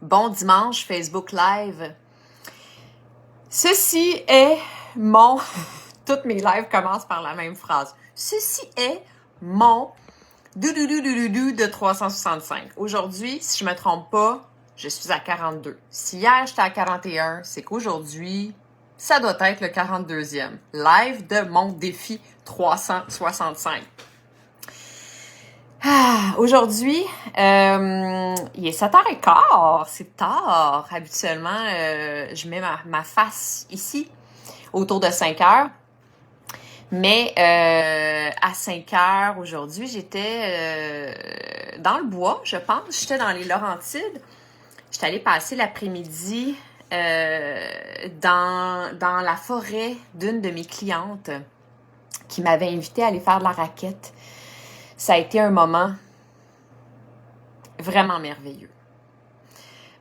Bon dimanche, Facebook Live. Ceci est mon... Toutes mes lives commencent par la même phrase. Ceci est mon doudou de 365. Aujourd'hui, si je me trompe pas, je suis à 42. Si hier j'étais à 41, c'est qu'aujourd'hui, ça doit être le 42e live de mon défi 365. Aujourd'hui, il est 7h15, c'est tard. Habituellement, je mets ma face ici, autour de 5h. Mais à 5h aujourd'hui, j'étais dans le bois, je pense. J'étais dans les Laurentides. J'étais allée passer l'après-midi dans la forêt d'une de mes clientes qui m'avait invitée à aller faire de la raquette. Ça a été un moment vraiment merveilleux.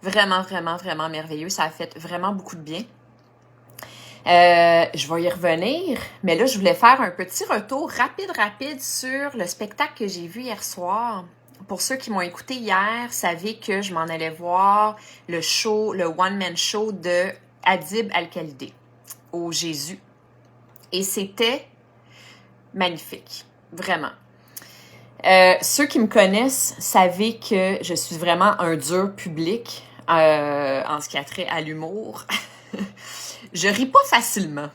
Vraiment, vraiment, vraiment merveilleux. Ça a fait vraiment beaucoup de bien. Je vais y revenir, mais là, je voulais faire un petit retour rapide sur le spectacle que j'ai vu hier soir. Pour ceux qui m'ont écouté hier, savaient que je m'en allais voir le show, le one-man show de Adib Al-Khalidi au Jésus. Et c'était magnifique, vraiment. Ceux qui me connaissent savaient que je suis vraiment un dur public en ce qui a trait à l'humour. Je ris pas facilement.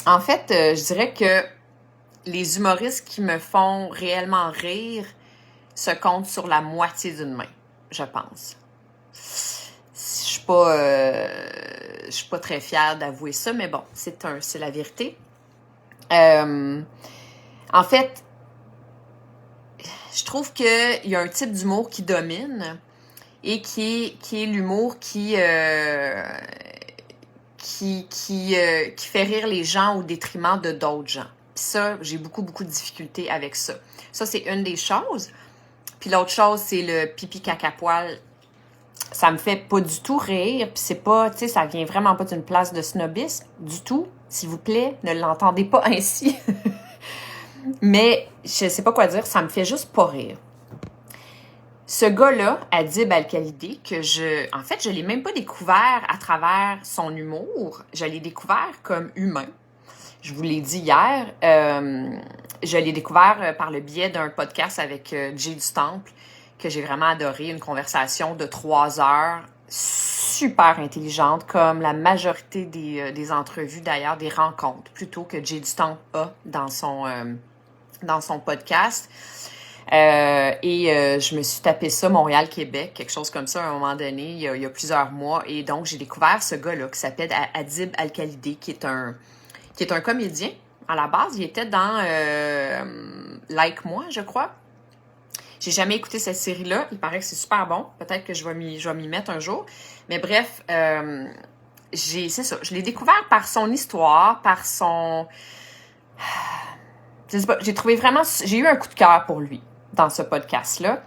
En fait, je dirais que les humoristes qui me font réellement rire se comptent sur la moitié d'une main, je pense. Je suis pas très fière d'avouer ça, mais bon, c'est la vérité. En fait, je trouve qu'il y a un type d'humour qui domine et qui est l'humour qui fait rire les gens au détriment de d'autres gens. Puis ça, j'ai beaucoup de difficultés avec ça. Ça, c'est une des choses. Puis l'autre chose, c'est le pipi caca poil. Ça me fait pas du tout rire. Puis c'est pas, tu sais, ça vient vraiment pas d'une place de snobisme du tout. S'il vous plaît, ne l'entendez pas ainsi. Mais je sais pas quoi dire, ça me fait juste pas rire. Ce gars-là, Adib Al-Khalidi, en fait, je l'ai même pas découvert à travers son humour. Je l'ai découvert comme humain. Je vous l'ai dit hier. Je l'ai découvert par le biais d'un podcast avec Jay du Temple, que j'ai vraiment adoré. Une conversation de 3 heures, super intelligente, comme la majorité des entrevues d'ailleurs, des rencontres, plutôt que Jay du Temple a dans son podcast. Je me suis tapé ça, Montréal-Québec, quelque chose comme ça à un moment donné, il y a plusieurs mois. Et donc, j'ai découvert ce gars-là qui s'appelle Adib Al-Khalidi, qui est un comédien. À la base, il était dans Like Moi, je crois. J'ai jamais écouté cette série-là. Il paraît que c'est super bon. Peut-être que je vais m'y mettre un jour. Mais bref, c'est ça. Je l'ai découvert par son histoire, par son... Je sais pas, j'ai eu un coup de cœur pour lui dans ce podcast-là.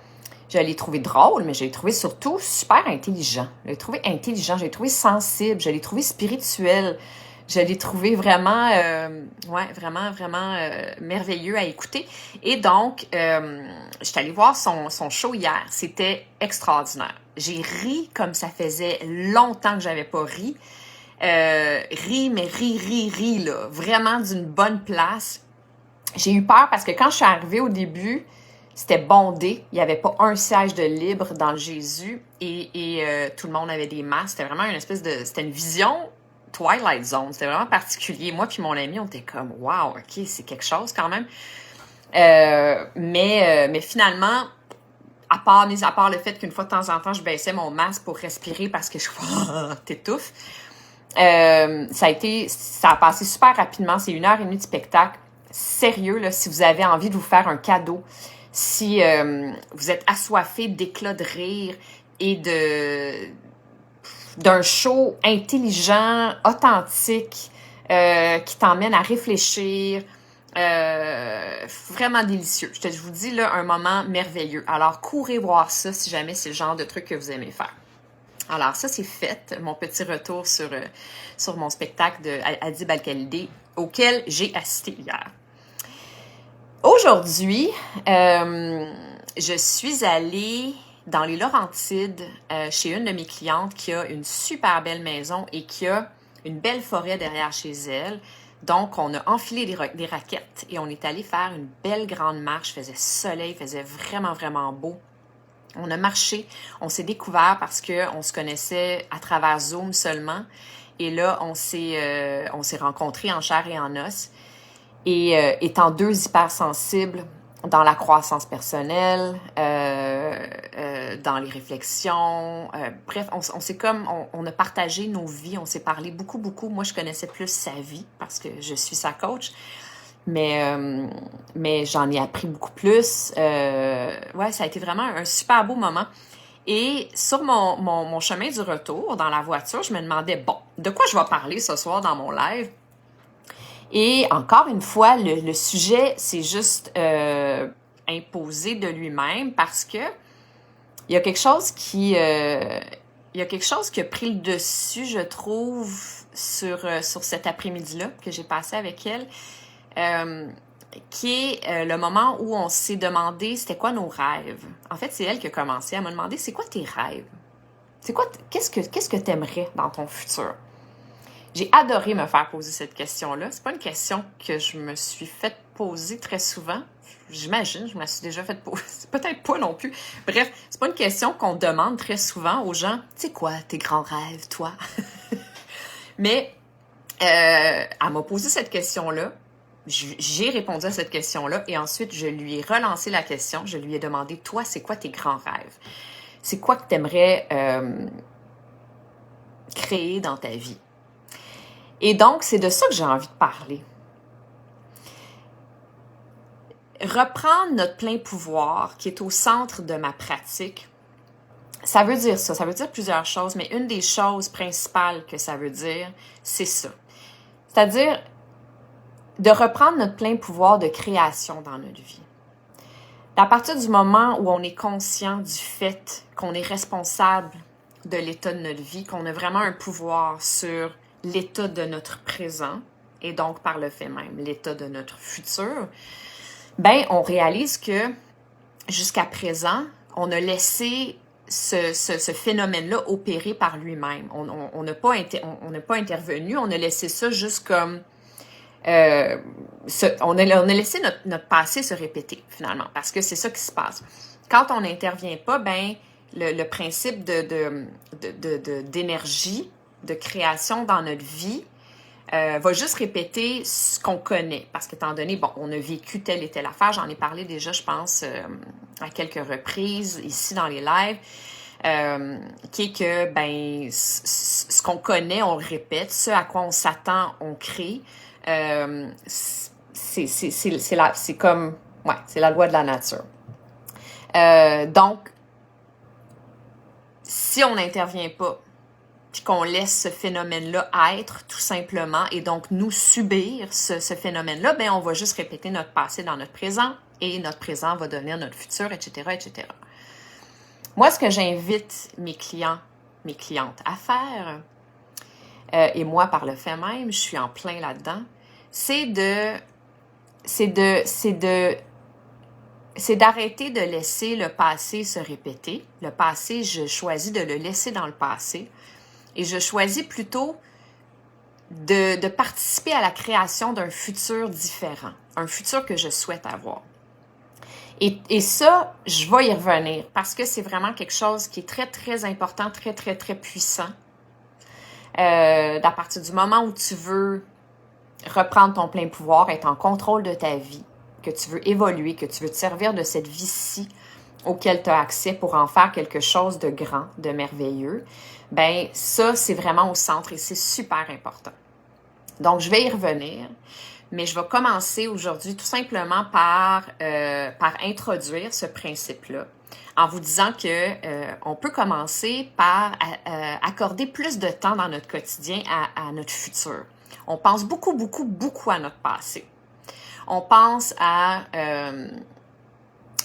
Je l'ai trouvé drôle, mais je l'ai trouvé surtout super intelligent. Je l'ai trouvé intelligent, je l'ai trouvé sensible, je l'ai trouvé spirituel. Je l'ai trouvé vraiment, vraiment merveilleux à écouter. Et donc, j'étais allée voir son show hier. C'était extraordinaire. J'ai ri comme ça faisait longtemps que j'avais pas ri. Ri, là. Vraiment d'une bonne place. J'ai eu peur parce que quand je suis arrivée au début, c'était bondé. Il n'y avait pas un siège de libre dans le Jésus et tout le monde avait des masques. C'était vraiment c'était une vision Twilight Zone. C'était vraiment particulier. Moi puis mon ami, on était comme « Wow, OK, c'est quelque chose quand même. » Mais finalement, mis à part le fait qu'une fois de temps en temps, je baissais mon masque pour respirer parce que je t'étouffe, ça a passé super rapidement. C'est 1h30 de spectacle. Sérieux, là, si vous avez envie de vous faire un cadeau, si vous êtes assoiffé d'éclats de rire et d'un show intelligent, authentique, qui t'emmène à réfléchir, vraiment délicieux. Je vous dis, là, un moment merveilleux. Alors, courez voir ça si jamais c'est le genre de truc que vous aimez faire. Alors, ça, c'est fait, mon petit retour sur mon spectacle de Adib Al-Khalidi, auquel j'ai assisté hier. Aujourd'hui, je suis allée dans les Laurentides, chez une de mes clientes qui a une super belle maison et qui a une belle forêt derrière chez elle. Donc, on a enfilé des raquettes et on est allé faire une belle grande marche. Il faisait soleil, il faisait vraiment, vraiment beau. On a marché, on s'est découvert parce qu'on se connaissait à travers Zoom seulement. Et là, on s'est rencontrés en chair et en os. Et étant deux hypersensibles dans la croissance personnelle, dans les réflexions, bref, on a partagé nos vies, on s'est parlé beaucoup, beaucoup. Moi, je connaissais plus sa vie parce que je suis sa coach, mais j'en ai appris beaucoup plus. Ouais, ça a été vraiment un super beau moment. Et sur mon chemin du retour, dans la voiture, je me demandais, bon, de quoi je vais parler ce soir dans mon live? Et encore une fois, le sujet s'est juste imposé de lui-même parce que il y a quelque chose qui a pris le dessus, je trouve, sur cet après-midi-là que j'ai passé avec elle, qui est le moment où on s'est demandé c'était quoi nos rêves. En fait, c'est elle qui a commencé à me demander c'est quoi tes rêves? Qu'est-ce que tu aimerais dans ton futur? J'ai adoré me faire poser cette question-là. C'est pas une question que je me suis fait poser très souvent. J'imagine, je me la suis déjà fait poser. Peut-être pas non plus. Bref, c'est pas une question qu'on demande très souvent aux gens. C'est quoi tes grands rêves, toi? Mais elle m'a posé cette question-là. J'ai répondu à cette question-là et ensuite, je lui ai relancé la question. Je lui ai demandé, toi, c'est quoi tes grands rêves? C'est quoi que tu aimerais créer dans ta vie? Et donc, c'est de ça que j'ai envie de parler. Reprendre notre plein pouvoir, qui est au centre de ma pratique, ça veut dire ça. Ça veut dire plusieurs choses, mais une des choses principales que ça veut dire, c'est ça. C'est-à-dire de reprendre notre plein pouvoir de création dans notre vie. À partir du moment où on est conscient du fait qu'on est responsable de l'état de notre vie, qu'on a vraiment un pouvoir sur l'état de notre présent et donc par le fait même l'état de notre futur, ben on réalise que jusqu'à présent, on a laissé ce phénomène-là opérer par lui-même. On n'a pas intervenu, on a laissé ça juste comme... on a laissé notre passé se répéter finalement, parce que c'est ça qui se passe. Quand on n'intervient pas, ben le principe d'énergie, de création dans notre vie va juste répéter ce qu'on connaît. Parce qu'étant donné, bon, on a vécu telle et telle affaire, j'en ai parlé déjà, je pense, à quelques reprises ici dans les lives, qui est que, ben, ce qu'on connaît, on le répète, ce à quoi on s'attend, on crée. C'est comme, ouais, c'est la loi de la nature. Donc, si on n'intervient pas, puis qu'on laisse ce phénomène-là être tout simplement et donc nous subir ce phénomène-là, ben on va juste répéter notre passé dans notre présent et notre présent va devenir notre futur, etc., etc. Moi, ce que j'invite mes clients, mes clientes à faire, et moi par le fait même, je suis en plein là-dedans, c'est d'arrêter de laisser le passé se répéter. Le passé, je choisis de le laisser dans le passé. Et je choisis plutôt de participer à la création d'un futur différent, un futur que je souhaite avoir. Et ça, je vais y revenir parce que c'est vraiment quelque chose qui est très, très important, très, très, très puissant. À partir du moment où tu veux reprendre ton plein pouvoir, être en contrôle de ta vie, que tu veux évoluer, que tu veux te servir de cette vie-ci auquel tu as accès pour en faire quelque chose de grand, de merveilleux, ben ça, c'est vraiment au centre et c'est super important. Donc, je vais y revenir, mais je vais commencer aujourd'hui tout simplement par introduire ce principe-là en vous disant que on peut commencer par accorder plus de temps dans notre quotidien à notre futur. On pense beaucoup, beaucoup, beaucoup à notre passé. On pense à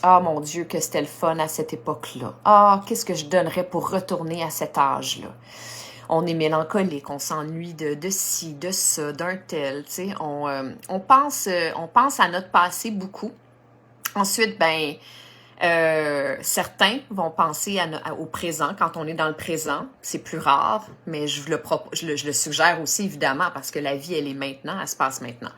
ah mon Dieu, que c'était le fun à cette époque-là. Ah, qu'est-ce que je donnerais pour retourner à cet âge-là. On est mélancolique, on s'ennuie de ci, de ça, d'un tel, tu sais. On pense à notre passé beaucoup. Ensuite, ben, Certains vont penser au présent quand on est dans le présent. C'est plus rare, mais je le suggère aussi évidemment parce que la vie, elle est maintenant, elle se passe maintenant.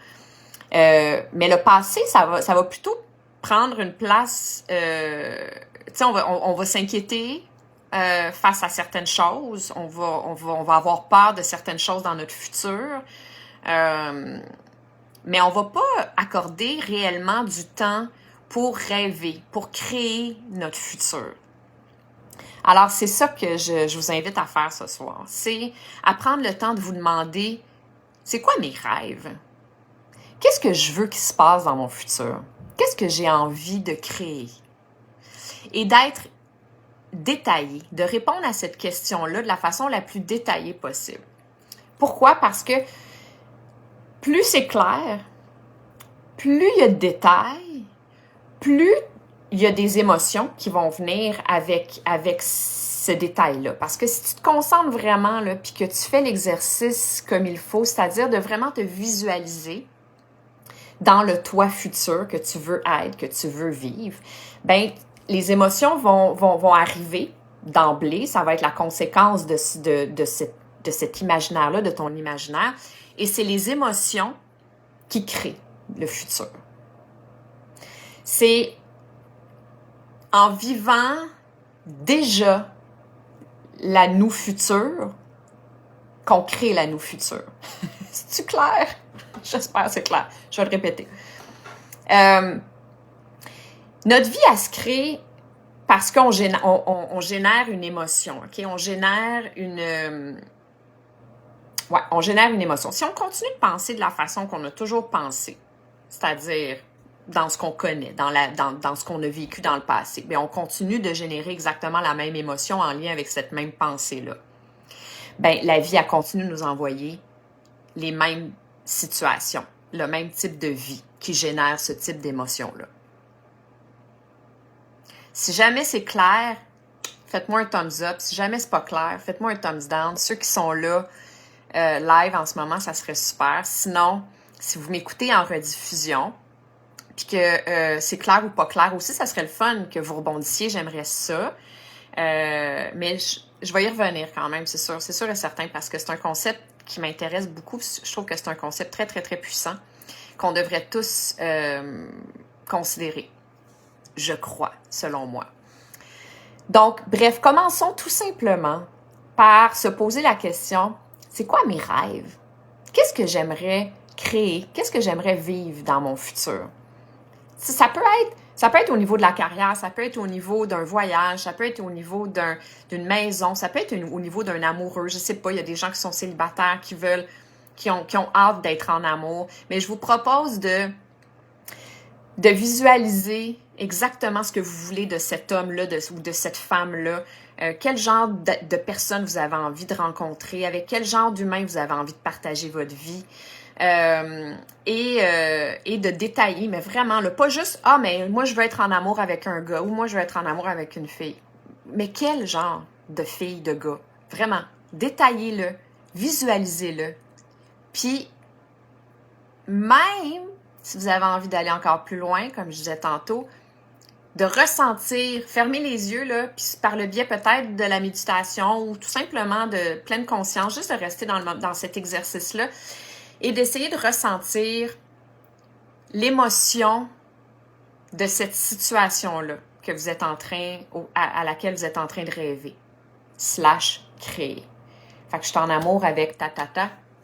Mais le passé, ça va plutôt prendre une place. Tu sais, on va s'inquiéter face à certaines choses. On va avoir peur de certaines choses dans notre futur. Mais on va pas accorder réellement du temps pour rêver, pour créer notre futur. Alors, c'est ça que je vous invite à faire ce soir. C'est à prendre le temps de vous demander, c'est quoi mes rêves? Qu'est-ce que je veux qu'il se passe dans mon futur? Qu'est-ce que j'ai envie de créer? Et d'être détaillé, de répondre à cette question-là de la façon la plus détaillée possible. Pourquoi? Parce que plus c'est clair, plus il y a de détails, plus il y a des émotions qui vont venir avec ce détail-là. Parce que si tu te concentres vraiment, là, puis que tu fais l'exercice comme il faut, c'est-à-dire de vraiment te visualiser dans le toi futur que tu veux être, que tu veux vivre, ben les émotions vont arriver d'emblée. Ça va être la conséquence de cet imaginaire-là, de ton imaginaire. Et c'est les émotions qui créent le futur. C'est en vivant déjà la nous future qu'on crée la nous future. C'est-tu clair? J'espère que c'est clair. Je vais le répéter. Notre vie, elle se crée parce qu'on génère une émotion. Okay? On génère une émotion. Si on continue de penser de la façon qu'on a toujours pensé, c'est-à-dire dans ce qu'on connaît, dans ce qu'on a vécu dans le passé, bien, on continue de générer exactement la même émotion en lien avec cette même pensée-là. Bien, la vie, elle continue de nous envoyer les mêmes situations, le même type de vie qui génère ce type d'émotion-là. Si jamais c'est clair, faites-moi un thumbs up. Si jamais c'est pas clair, faites-moi un thumbs down. Ceux qui sont là live en ce moment, ça serait super. Sinon, si vous m'écoutez en rediffusion, puis que c'est clair ou pas clair aussi, ça serait le fun que vous rebondissiez. J'aimerais ça. Mais je vais y revenir quand même, c'est sûr et certain, parce que c'est un concept qui m'intéresse beaucoup. Je trouve que c'est un concept très, très, très puissant qu'on devrait tous considérer, je crois, selon moi. Donc, bref, commençons tout simplement par se poser la question, c'est quoi mes rêves? Qu'est-ce que j'aimerais créer? Qu'est-ce que j'aimerais vivre dans mon futur? Ça peut être au niveau de la carrière, ça peut être au niveau d'un voyage, ça peut être au niveau d'une maison, ça peut être au niveau d'un amoureux. Je sais pas, il y a des gens qui sont célibataires, qui ont hâte d'être en amour. Mais je vous propose de visualiser exactement ce que vous voulez de cet homme-là ou de cette femme-là. Quel genre de personne vous avez envie de rencontrer, avec quel genre d'humain vous avez envie de partager votre vie. Et de détailler, mais vraiment, là, pas juste « Ah, mais moi, je veux être en amour avec un gars » ou « Moi, je veux être en amour avec une fille ». Mais quel genre de fille, de gars? Vraiment, détaillez-le, visualisez-le. Puis, même si vous avez envie d'aller encore plus loin, comme je disais tantôt, de ressentir, fermer les yeux, là, puis par le biais peut-être de la méditation ou tout simplement de pleine conscience, juste de rester dans cet exercice-là, et d'essayer de ressentir l'émotion de cette situation-là que vous êtes à laquelle vous êtes en train de rêver, / créer. Fait que je suis en amour avec ta.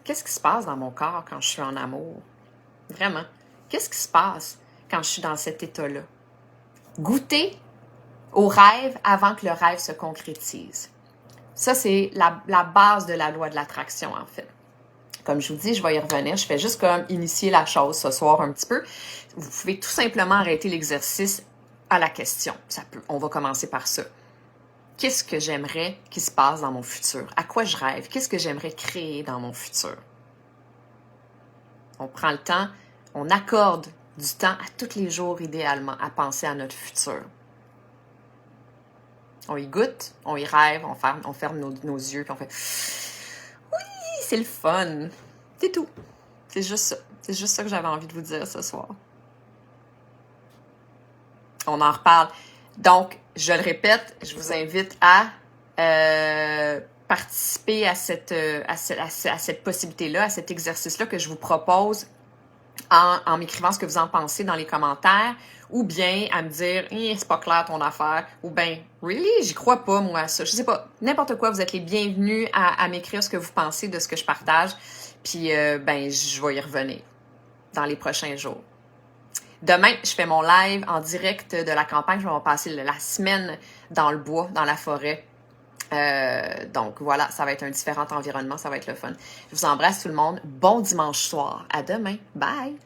Qu'est-ce qui se passe dans mon corps quand je suis en amour? Vraiment. Qu'est-ce qui se passe quand je suis dans cet état-là? Goûter au rêve avant que le rêve se concrétise. Ça, c'est la base de la loi de l'attraction, en fait. Comme je vous dis, je vais y revenir. Je fais juste comme initier la chose ce soir un petit peu. Vous pouvez tout simplement arrêter l'exercice à la question. On va commencer par ça. Qu'est-ce que j'aimerais qu'il se passe dans mon futur? À quoi je rêve? Qu'est-ce que j'aimerais créer dans mon futur? On prend le temps, on accorde du temps à tous les jours idéalement à penser à notre futur. On y goûte, on y rêve, on ferme nos yeux, puis on fait... C'est le fun. C'est tout. C'est juste ça. C'est juste ça que j'avais envie de vous dire ce soir. On en reparle Donc, je le répète, je vous invite à participer à cette possibilité-là, à cet exercice-là que je vous propose en m'écrivant ce que vous en pensez dans les commentaires, ou bien à me dire c'est pas clair ton affaire, ou bien really, j'y crois pas moi ça, je sais pas, n'importe quoi, vous êtes les bienvenus à m'écrire ce que vous pensez de ce que je partage, puis je vais y revenir dans les prochains jours. Demain, je fais mon live en direct de la campagne, je vais passer la semaine dans le bois, dans la forêt. Donc voilà, ça va être un différent environnement, ça va être le fun. Je vous embrasse tout le monde, bon dimanche soir, à demain, bye!